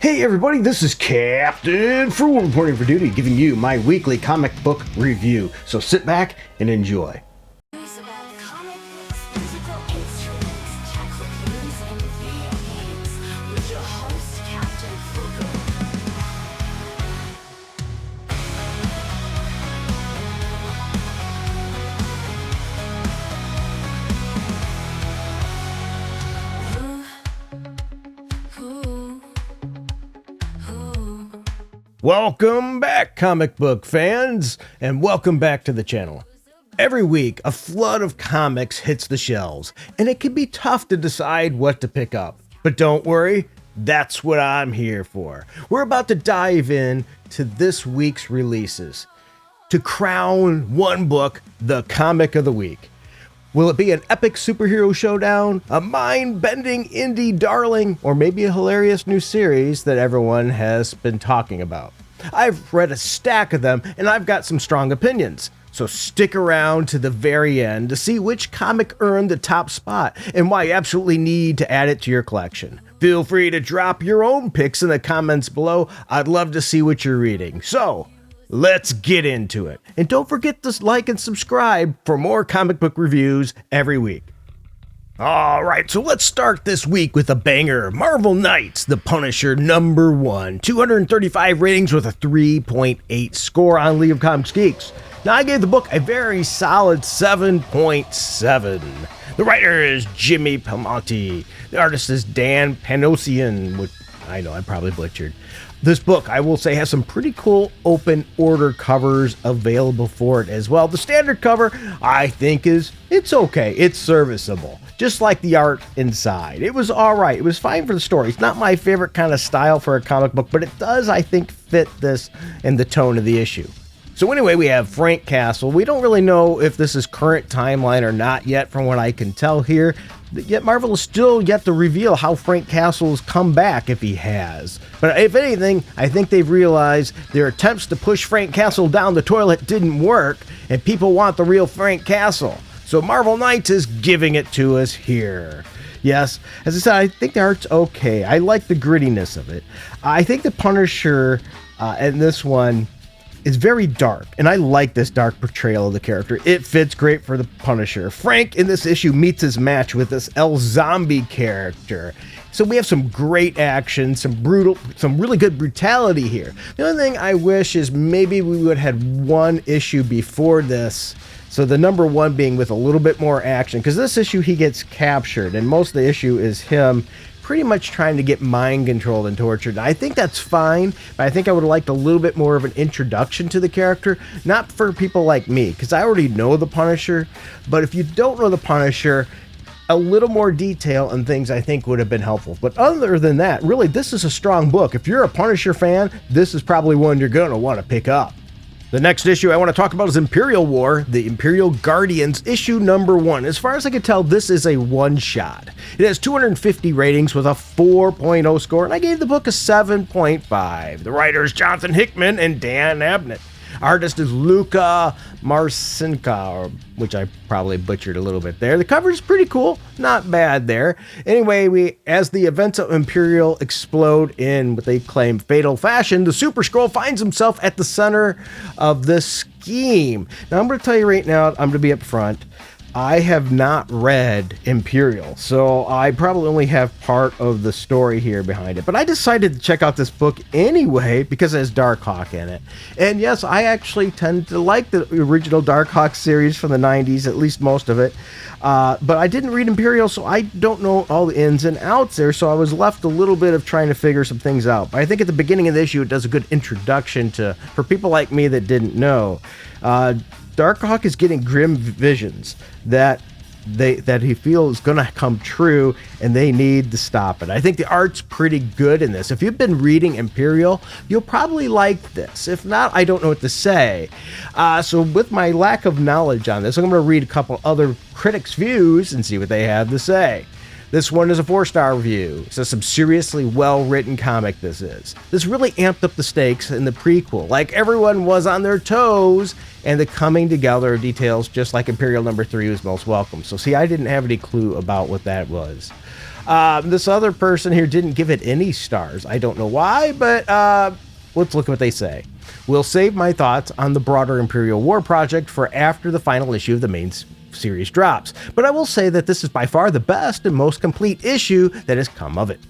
Hey everybody, this is Captain Frugal reporting for duty, giving you my weekly comic book review. So sit back and enjoy. Welcome back, comic book fans, and welcome back to the channel. Every week, a flood of comics hits the shelves, and it can be tough to decide what to pick up. But don't worry, that's what I'm here for. We're about to dive in to this week's releases to crown one book the comic of the week. Will it be an epic superhero showdown, a mind-bending indie darling, or maybe a hilarious new series that everyone has been talking about? I've read a stack of them, and I've got some strong opinions. So stick around to the very end to see which comic earned the top spot and why you absolutely need to add it to your collection. Feel free to drop your own picks in the comments below. I'd love to see what you're reading. So, let's get into it. And don't forget to like and subscribe for more comic book reviews every week. Alright, so let's start this week with a banger. Marvel Knights, The Punisher #1. 235 ratings with a 3.8 score on League of Comics Geeks. Now, I gave the book a very solid 7.7. The writer is Jimmy Palmiotti. The artist is Dan Panosian, which I know I probably butchered. This book, I will say, has some pretty cool open order covers available for it as well. The standard cover, I think, it's okay. It's serviceable. Just like the art inside. It was all right. It was fine for the story. It's not my favorite kind of style for a comic book, but it does, I think, fit this and the tone of the issue. So anyway, we have Frank Castle. We don't really know if this is current timeline or not yet from what I can tell here. Yet Marvel is still yet to reveal how Frank Castle's come back, if he has. But if anything, I think they've realized their attempts to push Frank Castle down the toilet didn't work, and people want the real Frank Castle. So Marvel Knights is giving it to us here. Yes, as I said, I think the art's okay. I like the grittiness of it. I think the Punisher in this one is very dark, and I like this dark portrayal of the character. It fits great for the Punisher. Frank in this issue meets his match with this El Zombie character. So we have some great action, some really good brutality here. The only thing I wish is maybe we would have had one issue before this. So the #1 being with a little bit more action, because this issue he gets captured, and most of the issue is him pretty much trying to get mind controlled and tortured. I think that's fine, but I think I would have liked a little bit more of an introduction to the character, not for people like me, because I already know the Punisher, but if you don't know the Punisher, a little more detail and things I think would have been helpful. But other than that, really, this is a strong book. If you're a Punisher fan, this is probably one you're going to want to pick up. The next issue I want to talk about is Imperial War, the Imperial Guardians, issue #1. As far as I can tell, this is a one-shot. It has 250 ratings with a 4.0 score, and I gave the book a 7.5. The writer is Jonathan Hickman and Dan Abnett. Artist is Luca Marcinka, which I probably butchered a little bit there. The cover is pretty cool, not bad there. Anyway, as the events of Imperial explode in what they claim fatal fashion, the Super Skrull finds himself at the center of this scheme. Now, I'm going to tell you right now, I'm going to be up front. I have not read Imperial, so I probably only have part of the story here behind it. But I decided to check out this book anyway because it has Darkhawk in it. And yes, I actually tend to like the original Darkhawk series from the 90s, at least most of it. But I didn't read Imperial, so I don't know all the ins and outs there, so I was left a little bit of trying to figure some things out. But I think at the beginning of the issue, it does a good introduction for people like me that didn't know. Darkhawk is getting grim visions that he feels is going to come true, and they need to stop it. I think the art's pretty good in this. If you've been reading Imperial, you'll probably like this. If not, I don't know what to say. So with my lack of knowledge on this, I'm going to read a couple other critics' views and see what they have to say. This one is a 4-star review. It says some seriously well-written comic this is. This really amped up the stakes in the prequel. Like everyone was on their toes, and the coming together of details just like Imperial #3 was most welcome. So see, I didn't have any clue about what that was. This other person here didn't give it any stars. I don't know why, but let's look at what they say. We'll save my thoughts on the broader Imperial War project for after the final issue of the main series drops, but I will say that this is by far the best and most complete issue that has come of it.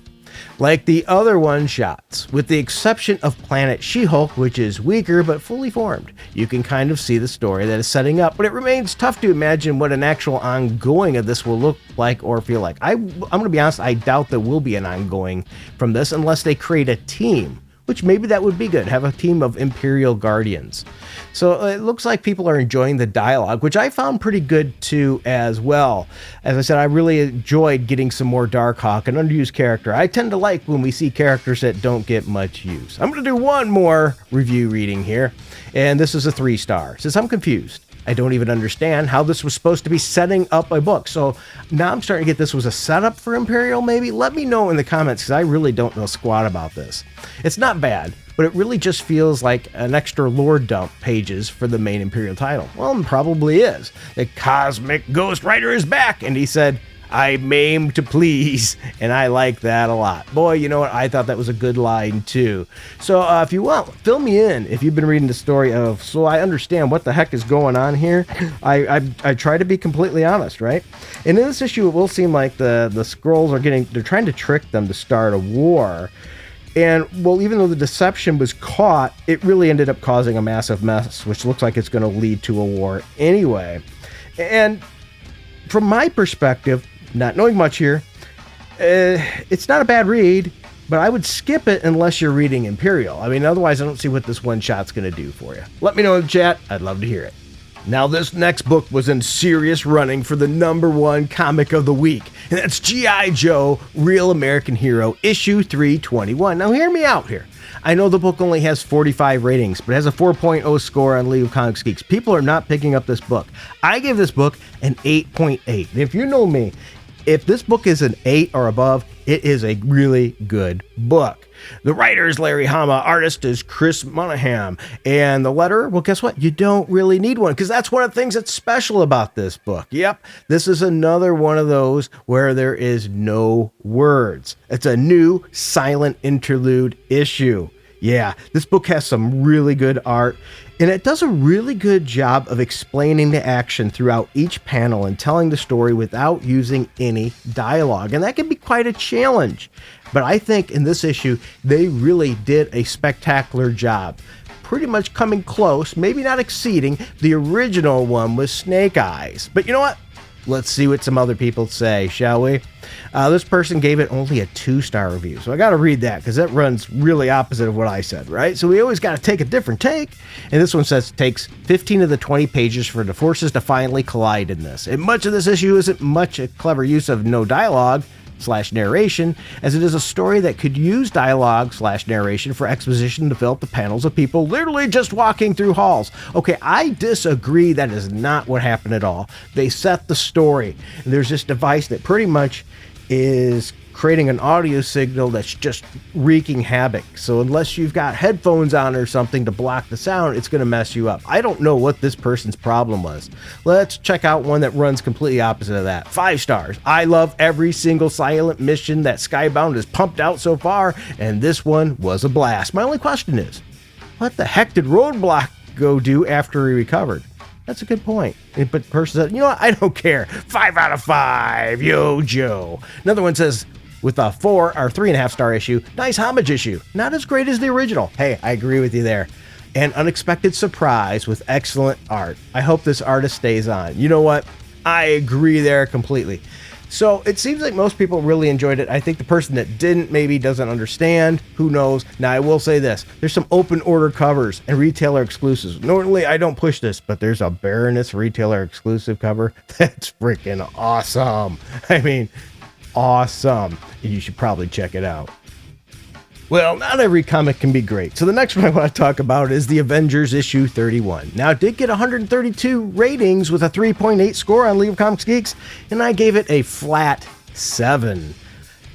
Like the other one-shots, with the exception of Planet She-Hulk, which is weaker but fully formed, you can kind of see the story that is setting up, but it remains tough to imagine what an actual ongoing of this will look like or feel like. I'm going to be honest, I doubt there will be an ongoing from this unless they create a team, which maybe that would be good, have a team of Imperial Guardians. So it looks like people are enjoying the dialogue, which I found pretty good too as well. As I said, I really enjoyed getting some more Darkhawk, an underused character. I tend to like when we see characters that don't get much use. I'm going to do one more review reading here, and this is a 3-star. Since I'm confused, I don't even understand how this was supposed to be setting up a book. So now I'm starting to get this was a setup for Imperial, maybe? Let me know in the comments, because I really don't know squat about this. It's not bad, but it really just feels like an extra lore dump pages for the main Imperial title. Well, it probably is. The Cosmic Ghost Rider is back, and he said, I maim to please, and I like that a lot. Boy, you know what? I thought that was a good line, too. So if you want, fill me in if you've been reading the story of, so I understand what the heck is going on here. I try to be completely honest, right? And in this issue, it will seem like the Skrulls they're trying to trick them to start a war. And, well, even though the deception was caught, it really ended up causing a massive mess, which looks like it's going to lead to a war anyway. And from my perspective, not knowing much here, it's not a bad read, but I would skip it unless you're reading Imperial. I mean, otherwise I don't see what this one-shot's going to do for you. Let me know in the chat. I'd love to hear it. Now, this next book was in serious running for the #1 comic of the week, and that's G.I. Joe, Real American Hero, issue 321. Now, hear me out here. I know the book only has 45 ratings, but it has a 4.0 score on League of Comics Geeks. People are not picking up this book. I give this book an 8.8. If you know me, if this book is an 8 or above, it is a really good book. The writer is Larry Hama, artist is Chris Monahan, and the letterer, well, guess what? You don't really need one, because that's one of the things that's special about this book. Yep, this is another one of those where there is no words. It's a new silent interlude issue. Yeah, this book has some really good art, and it does a really good job of explaining the action throughout each panel and telling the story without using any dialogue, and that can be quite a challenge. But I think in this issue, they really did a spectacular job, pretty much coming close, maybe not exceeding, the original one with Snake Eyes. But you know what? Let's see what some other people say, shall we? This person gave it only a 2-star review, so I got to read that because that runs really opposite of what I said, right? So we always got to take a different take. And this one says it takes 15 of the 20 pages for the forces to finally collide in this. And much of this issue isn't much a clever use of no dialogue / narration, as it is a story that could use dialogue / narration for exposition to fill up the panels of people literally just walking through halls. Okay, I disagree. That is not what happened at all. They set the story. There's this device that pretty much is creating an audio signal that's just wreaking havoc. So unless you've got headphones on or something to block the sound, it's going to mess you up. I don't know what this person's problem was. Let's check out one that runs completely opposite of that. 5 stars. I love every single silent mission that Skybound has pumped out so far, and this one was a blast. My only question is, what the heck did Roadblock go do after he recovered? That's a good point. But the person said, you know what? I don't care. 5 out of 5. Yo, Joe. Another one says, with a 4 or 3.5 star issue, nice homage issue. Not as great as the original. Hey, I agree with you there. An unexpected surprise with excellent art. I hope this artist stays on. You know what? I agree there completely. So it seems like most people really enjoyed it. I think the person that didn't maybe doesn't understand. Who knows? Now, I will say this. There's some open order covers and retailer exclusives. Normally, I don't push this, but there's a Baroness retailer exclusive cover. That's freaking awesome. I mean, awesome. You should probably check it out. Well, not every comic can be great, so the next one I want to talk about is The Avengers issue 31. Now, it did get 132 ratings with a 3.8 score on League of Comics Geeks, and I gave it a flat 7.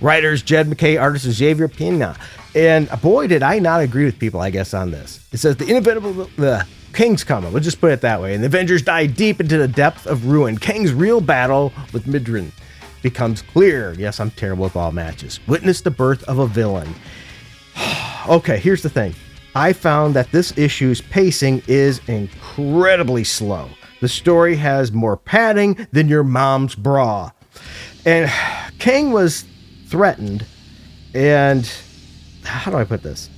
Writers Jed McKay, artist is Xavier Pina, and boy, did I not agree with people, I guess, on this. It says, the King's coming, we'll just put it that way, and the Avengers dive deep into the depth of ruin. Kang's real battle with Midrin. becomes clear. Yes, I'm terrible with all matches. Witness the birth of a villain. Okay, here's the thing. I found that this issue's pacing is incredibly slow. The story has more padding than your mom's bra. And Kang was threatened, and how do I put this?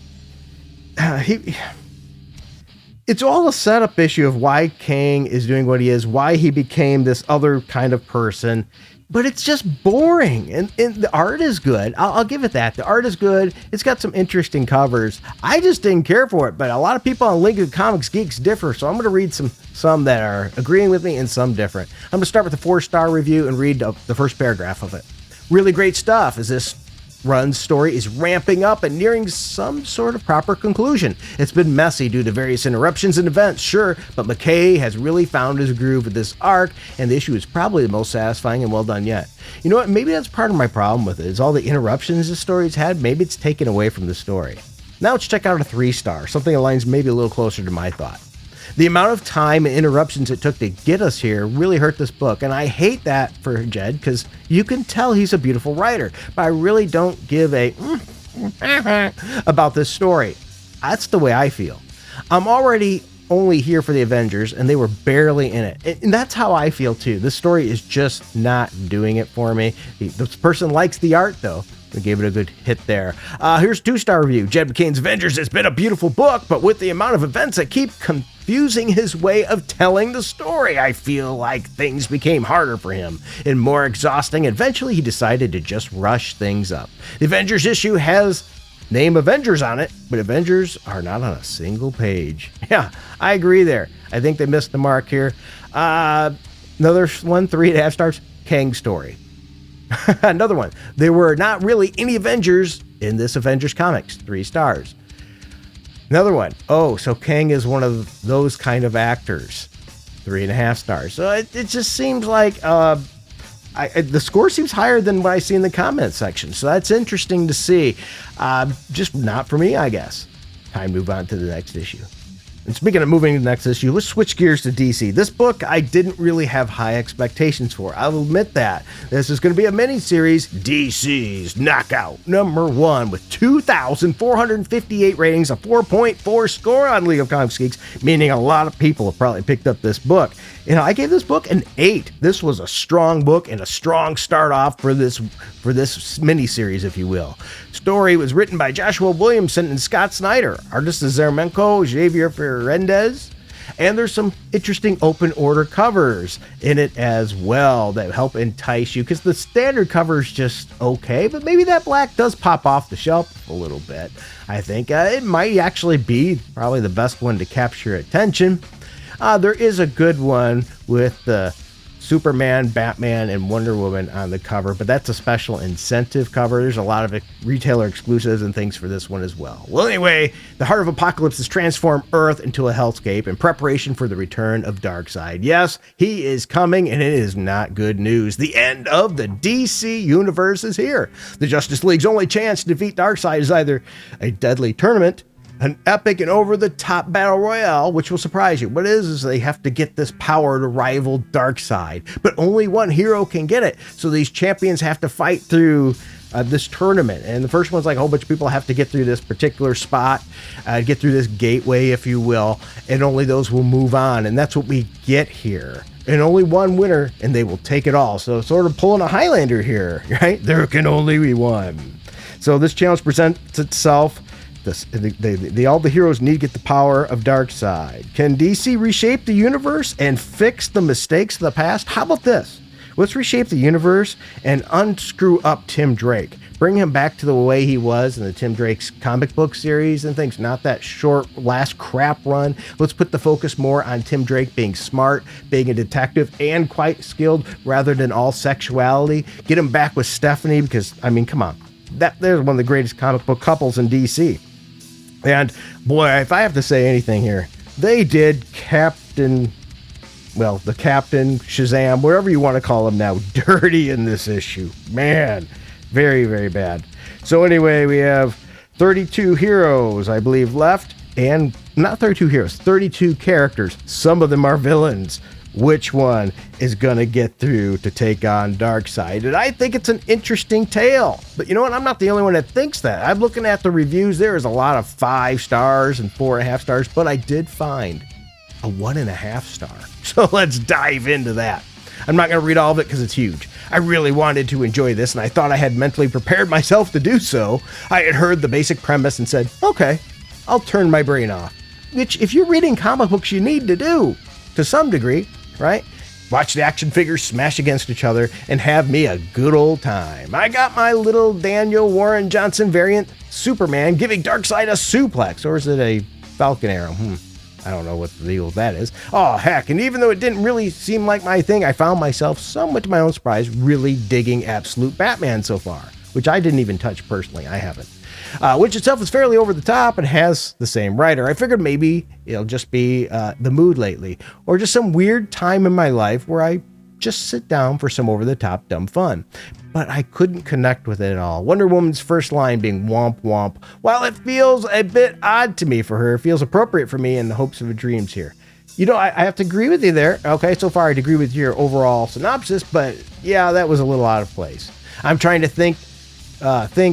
It's all a setup issue of why Kang is doing what he is, why he became this other kind of person. But it's just boring, and the art is good. I'll give it that. The art is good. It's got some interesting covers. I just didn't care for it, but a lot of people on Lincoln Comics Geeks differ, so I'm going to read some that are agreeing with me and some different. I'm going to start with the 4-star review and read the first paragraph of it. Really great stuff as this Run's story is ramping up and nearing some sort of proper conclusion. It's been messy due to various interruptions and events, sure, but McKay has really found his groove with this arc, and the issue is probably the most satisfying and well done yet. You know what? Maybe that's part of my problem with it, is all the interruptions the story's had. Maybe it's taken away from the story. Now let's check out a 3-star, something that aligns maybe a little closer to my thought. The amount of time and interruptions it took to get us here really hurt this book, and I hate that for Jed, because you can tell he's a beautiful writer, but I really don't give a about this story. That's the way I feel. I'm already only here for the Avengers, and they were barely in it, and that's how I feel too. This story is just not doing it for me. This person likes the art though. We gave it a good hit there. Here's a 2-star review. Jed McKain's Avengers has been a beautiful book, but with the amount of events that keep confusing his way of telling the story, I feel like things became harder for him and more exhausting. Eventually, he decided to just rush things up. The Avengers issue has name Avengers on it, but Avengers are not on a single page. Yeah, I agree there. I think they missed the mark here. Another one, 3.5 stars, Kang story. Another one. There were not really any Avengers in this Avengers comics. 3 stars. Another one. Oh, so Kang is one of those kind of actors. 3.5 stars. So it just seems like the score seems higher than what I see in the comment section. So that's interesting to see. Just not for me, I guess. Time to move on to the next issue. And speaking of moving to the next issue, let's switch gears to DC. This book I didn't really have high expectations for. I'll admit that. This is going to be a mini-series, DC's Knockout #1, with 2,458 ratings, a 4.4 score on League of Comics Geeks, meaning a lot of people have probably picked up this book. You know, I gave this book an 8. This was a strong book and a strong start off for this mini-series, if you will. Story was written by Joshua Williamson and Scott Snyder. Artist is Zermenko, Javier Ferrandez. And there's some interesting open order covers in it as well that help entice you, because the standard cover is just okay, but maybe that black does pop off the shelf a little bit. I think it might actually be probably the best one to capture attention. There is a good one with the Superman, Batman, and Wonder Woman on the cover, but that's a special incentive cover. There's a lot of retailer exclusives and things for this one as well. Well, anyway, the Heart of Apocalypse has transformed Earth into a hellscape in preparation for the return of Darkseid. Yes, he is coming, and it is not good news. The end of the DC universe is here. The Justice League's only chance to defeat Darkseid is either a deadly tournament, an epic and over-the-top battle royale, which will surprise you. What it is they have to get this power to rival Darkseid, but only one hero can get it. So these champions have to fight through this tournament, and the first one's like a whole bunch of people have to get through this particular spot, get through this gateway, if you will, and only those will move on, and that's what we get here. And only one winner, and they will take it all. So sort of pulling a Highlander here, right? There can only be one. So this challenge presents itself. All the heroes need to get the power of Darkseid. Can DC reshape the universe and fix the mistakes of the past? How about this? Let's reshape the universe and unscrew up Tim Drake. Bring him back to the way he was in the Tim Drake's comic book series and things, not that short last crap run. Let's put the focus more on Tim Drake being smart, being a detective, and quite skilled rather than all sexuality. Get him back with Stephanie because, I mean, come on. There's one of the greatest comic book couples in DC. And boy, if I have to say anything here, they did the Captain Shazam, whatever you want to call him now, dirty in this issue. Man, very, very bad. So anyway, we have 32 heroes, I believe, left. And not 32 heroes, 32 characters. Some of them are villains. which one is going to get through to take on Darkseid. And I think it's an interesting tale. But you know what? I'm not the only one that thinks that. I'm looking at the reviews. There is a lot of 5 stars and 4.5 stars, but I did find a 1.5 star. So let's dive into that. I'm not going to read all of it because it's huge. I really wanted to enjoy this, and I thought I had mentally prepared myself to do so. I had heard the basic premise and said, okay, I'll turn my brain off. Which, if you're reading comic books, you need to do, to some degree, right? Watch the action figures smash against each other and have me a good old time. I got my little Daniel Warren Johnson variant Superman giving Darkseid a suplex, or is it a Falcon Arrow? I don't know what the deal with that is. Oh, heck, and even though it didn't really seem like my thing, I found myself, somewhat to my own surprise, really digging Absolute Batman so far, which I didn't even touch personally. I haven't. Which itself is fairly over the top and has the same writer. I figured maybe it'll just be the mood lately, or just some weird time in my life where I just sit down for some over-the-top dumb fun. But I couldn't connect with it at all. Wonder Woman's first line being womp womp, while it feels a bit odd to me for her, it feels appropriate for me in the hopes of dreams here. You know, I have to agree with you there. Okay, so far I'd agree with your overall synopsis, but yeah, that was a little out of place. I'm trying to think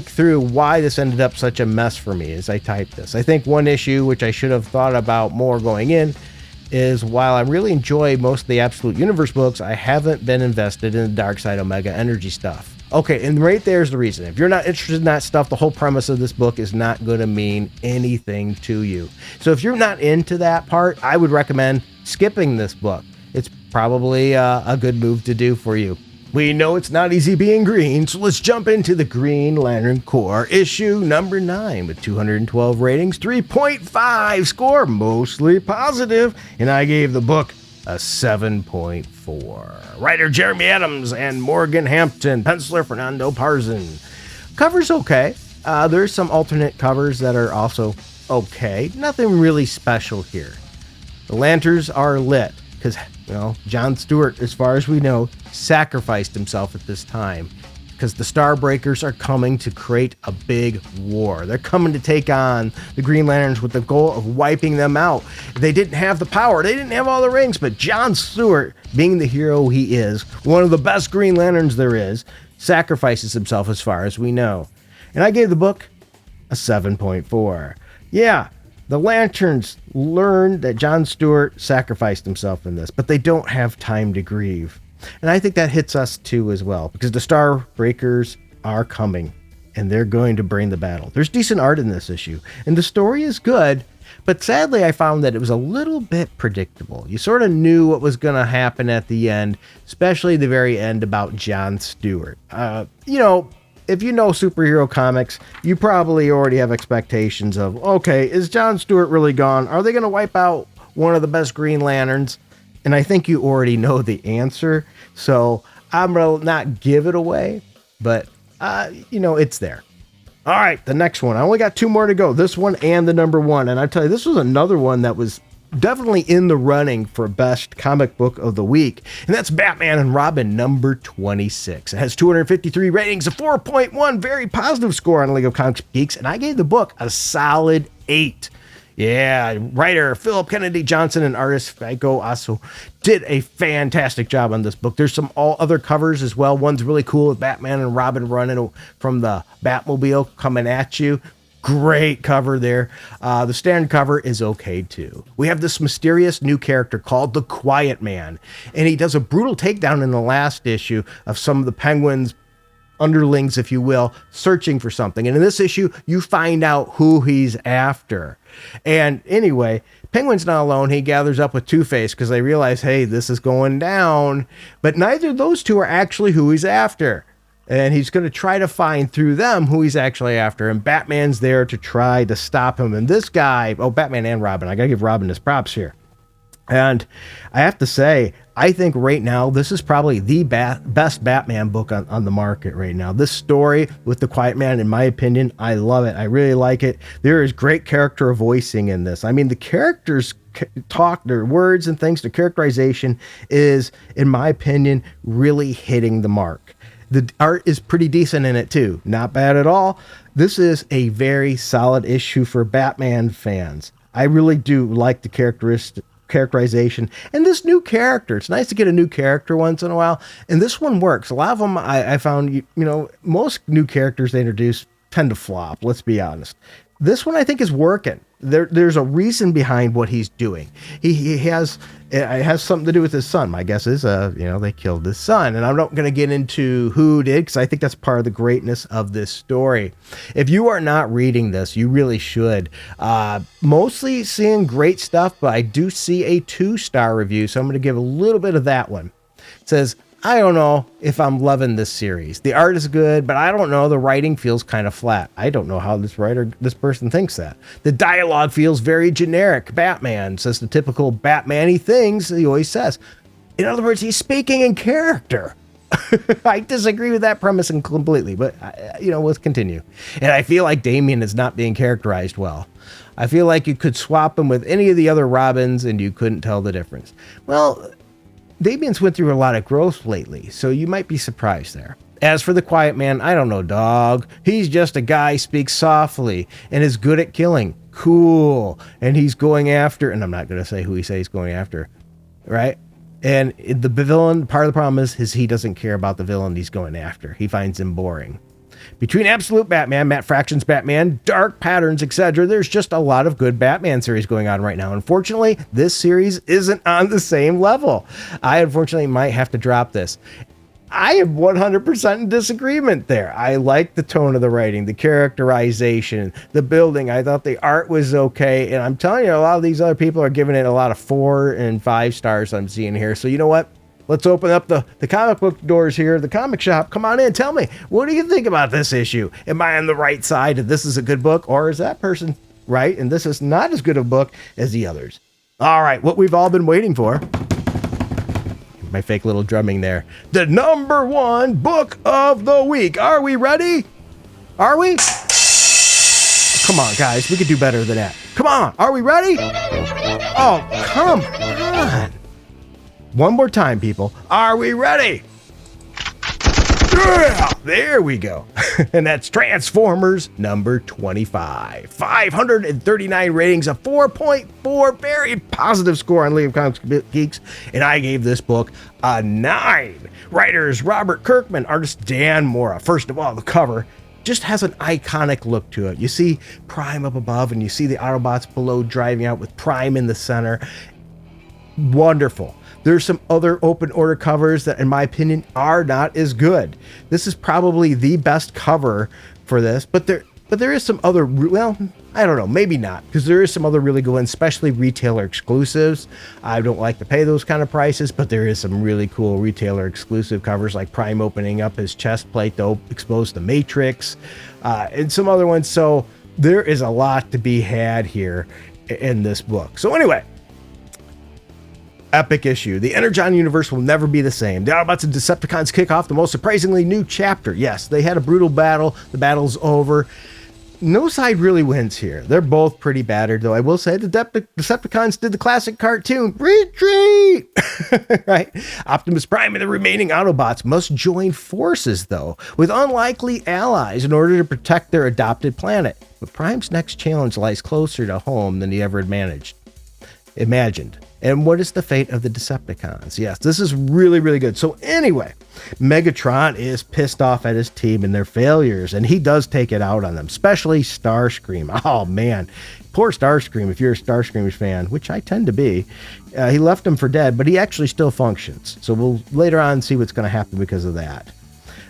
through why this ended up such a mess for me as I type this. I think one issue, which I should have thought about more going in, is while I really enjoy most of the Absolute Universe books, I haven't been invested in the Darkseid Omega Energy stuff. Okay, and right there's the reason. If you're not interested in that stuff, the whole premise of this book is not going to mean anything to you. So if you're not into that part, I would recommend skipping this book. It's probably a good move to do for you. We know it's not easy being green, so let's jump into the Green Lantern Corps issue number 9 with 212 ratings, 3.5 score, mostly positive, and I gave the book a 7.4. Writer Jeremy Adams and Morgan Hampton, penciler Fernando Parzan. Cover's okay. There's some alternate covers that are also okay. Nothing really special here. The lanterns are lit because, John Stewart, as far as we know, sacrificed himself at this time because the Starbreakers are coming to create a big war. They're coming to take on the Green Lanterns with the goal of wiping them out. They didn't have the power. They didn't have all the rings, but John Stewart, being the hero he is, one of the best Green Lanterns there is, sacrifices himself as far as we know. And I gave the book a 7.4. Yeah, the Lanterns learned that John Stewart sacrificed himself in this, but they don't have time to grieve. And I think that hits us too as well, because the Starbreakers are coming, and they're going to bring the battle. There's decent art in this issue, and the story is good, but sadly I found that it was a little bit predictable. You sort of knew what was going to happen at the end, especially the very end about John Stewart. If you know superhero comics, you probably already have expectations of, okay, is John Stewart really gone? Are they going to wipe out one of the best Green Lanterns? And I think you already know the answer, so I'm going to not give it away, but, it's there. All right, the next one. I only got 2 more to go, this one and the number 1. And I tell you, this was another one that was definitely in the running for best comic book of the week, and that's Batman and Robin number 26. It has 253 ratings, a 4.1, very positive score on League of Comics Geeks, and I gave the book a solid 8. Yeah, writer Philip Kennedy Johnson and artist Fago Aso did a fantastic job on this book. There's some all other covers as well. One's really cool with Batman and Robin running from the Batmobile coming at you. Great cover there. The standard cover is okay too. We have this mysterious new character called the Quiet Man, and he does a brutal takedown in the last issue of some of the Penguin's underlings, if you will, searching for something. And in this issue, you find out who he's after. And anyway, Penguin's not alone. He gathers up with Two-Face because they realize, hey, this is going down. But neither of those two are actually who he's after. And he's going to try to find through them who he's actually after. And Batman's there to try to stop him. And this guy, Batman and Robin, I got to give Robin his props here. And I have to say, I think right now, this is probably the best Batman book on the market right now. This story with the Quiet Man, in my opinion, I love it. I really like it. There is great character voicing in this. I mean, the characters talk, their words and things, the characterization is, in my opinion, really hitting the mark. The art is pretty decent in it too. Not bad at all. This is a very solid issue for Batman fans. I really do like the characterization, and this new character. It's nice to get a new character once in a while, and this one works. A lot of them I found, most new characters they introduce tend to flop, let's be honest. This one I think is working. There's a reason behind what he's doing. It has something to do with his son. My guess is, they killed his son. And I'm not going to get into who did, because I think that's part of the greatness of this story. If you are not reading this, you really should. Mostly seeing great stuff, but I do see a 2-star review, so I'm going to give a little bit of that one. It says, I don't know if I'm loving this series. The art is good, but I don't know. The writing feels kind of flat. I don't know how this person thinks that. The dialogue feels very generic. Batman says the typical Batman-y things he always says. In other words, he's speaking in character. I disagree with that premise completely, but let's continue. And I feel like Damian is not being characterized well. I feel like you could swap him with any of the other Robins and you couldn't tell the difference. Well, Damian's went through a lot of growth lately, so you might be surprised there. As for the Quiet Man, I don't know, dog. He's just a guy, speaks softly, and is good at killing. Cool. And he's going after, and I'm not going to say who he says he's going after, right? And the villain, part of the problem is he doesn't care about the villain he's going after. He finds him boring. Between Absolute Batman, Matt Fraction's Batman, Dark Patterns, etc., there's just a lot of good Batman series going on right now. Unfortunately, this series isn't on the same level. I unfortunately might have to drop this. I am 100% in disagreement there. I like the tone of the writing, the characterization, the building. I thought the art was okay. And I'm telling you, a lot of these other people are giving it a lot of 4 and 5 stars I'm seeing here. So you know what? Let's open up the comic book doors here, the comic shop. Come on in. Tell me, what do you think about this issue? Am I on the right side? If this is a good book, or is that person right? And this is not as good a book as the others. All right, what we've all been waiting for. My fake little drumming there. The #1 book of the week. Are we ready? Are we? Come on, guys. We could do better than that. Come on. Are we ready? Oh, come on. One more time, people. Are we ready? Yeah, there we go. And that's Transformers number 25. 539 ratings, a 4.4, very positive score on League of Comics Geeks. And I gave this book a 9. Writers Robert Kirkman, artist Dan Mora. First of all, the cover just has an iconic look to it. You see Prime up above and you see the Autobots below driving out with Prime in the center. Wonderful. There's some other open order covers that, in my opinion, are not as good. This is probably the best cover for this, but there is some other, well, I don't know, maybe not, because there is some other really good ones, especially retailer exclusives. I don't like to pay those kind of prices, but there is some really cool retailer exclusive covers, like Prime opening up his chest plate to expose the Matrix, and some other ones. So there is a lot to be had here in this book. So anyway, epic issue. The Energon universe will never be the same. The Autobots and Decepticons kick off the most surprisingly new chapter. Yes, they had a brutal battle. The battle's over. No side really wins here. They're both pretty battered, though. I will say the Decepticons did the classic cartoon. Retreat! Right? Optimus Prime and the remaining Autobots must join forces, though, with unlikely allies in order to protect their adopted planet. But Prime's next challenge lies closer to home than he ever imagined. And what is the fate of the Decepticons? Yes, this is really, really good. So anyway, Megatron is pissed off at his team and their failures, and he does take it out on them, especially Starscream. Oh, man. Poor Starscream, if you're a Starscream's fan, which I tend to be. He left him for dead, but he actually still functions. So we'll later on see what's going to happen because of that.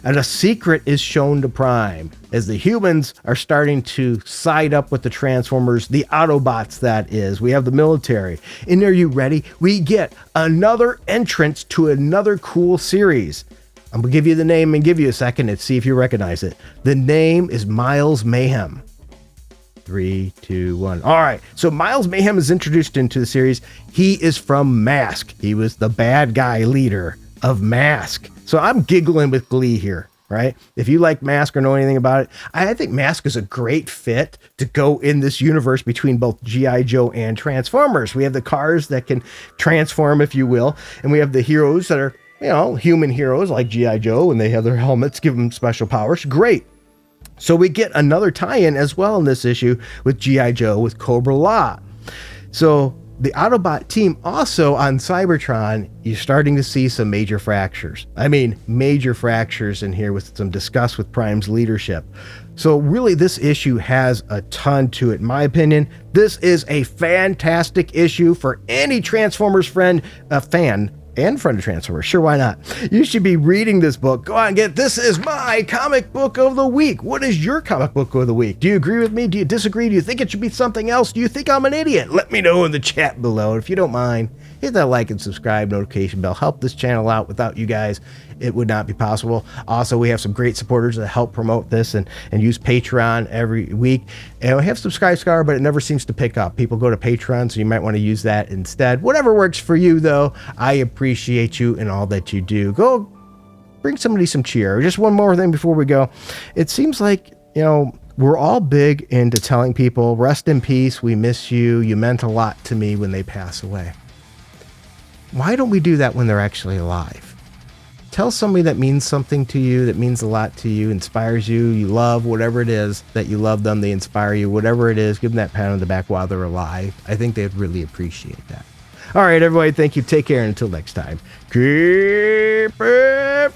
And a secret is shown to Prime as the humans are starting to side up with the Transformers, the Autobots, that is. We have the military. And are you ready? We get another entrance to another cool series. I'm going to give you the name and give you a second and see if you recognize it. The name is Miles Mayhem. 3, 2, 1. All right. So Miles Mayhem is introduced into the series. He is from Mask. He was the bad guy leader of Mask. So I'm giggling with glee here, right? If you like Mask or know anything about it, I think Mask is a great fit to go in this universe between both G.I. Joe and Transformers. We have the cars that can transform, if you will, and we have the heroes that are, human heroes like G.I. Joe, and they have their helmets, give them special powers. Great. So we get another tie-in as well in this issue with G.I. Joe with Cobra Law. So the Autobot team also on Cybertron, you're starting to see some major fractures. I mean, major fractures in here with some disgust with Prime's leadership. So really, this issue has a ton to it, in my opinion. This is a fantastic issue for any Transformers fan, and friend of Transformers. Sure, why not? You should be reading this book. Go out and get it. This is my comic book of the week. What is your comic book of the week? Do you agree with me? Do you disagree? Do you think it should be something else? Do you think I'm an idiot? Let me know in the chat below. If you don't mind, hit that like and subscribe, notification bell. Help this channel out. Without you guys, it would not be possible. Also, we have some great supporters that help promote this and use Patreon every week. And we have Subscribe Scar, but it never seems to pick up. People go to Patreon, so you might want to use that instead. Whatever works for you, though, I appreciate you and all that you do. Go bring somebody some cheer. Just one more thing before we go. It seems like, we're all big into telling people, rest in peace, we miss you, you meant a lot to me when they pass away. Why don't we do that when they're actually alive? Tell somebody that means something to you, that means a lot to you, inspires you, you love, whatever it is that you love them, they inspire you, whatever it is, give them that pat on the back while they're alive. I think they'd really appreciate that. All right, everybody, thank you. Take care. And until next time, keep it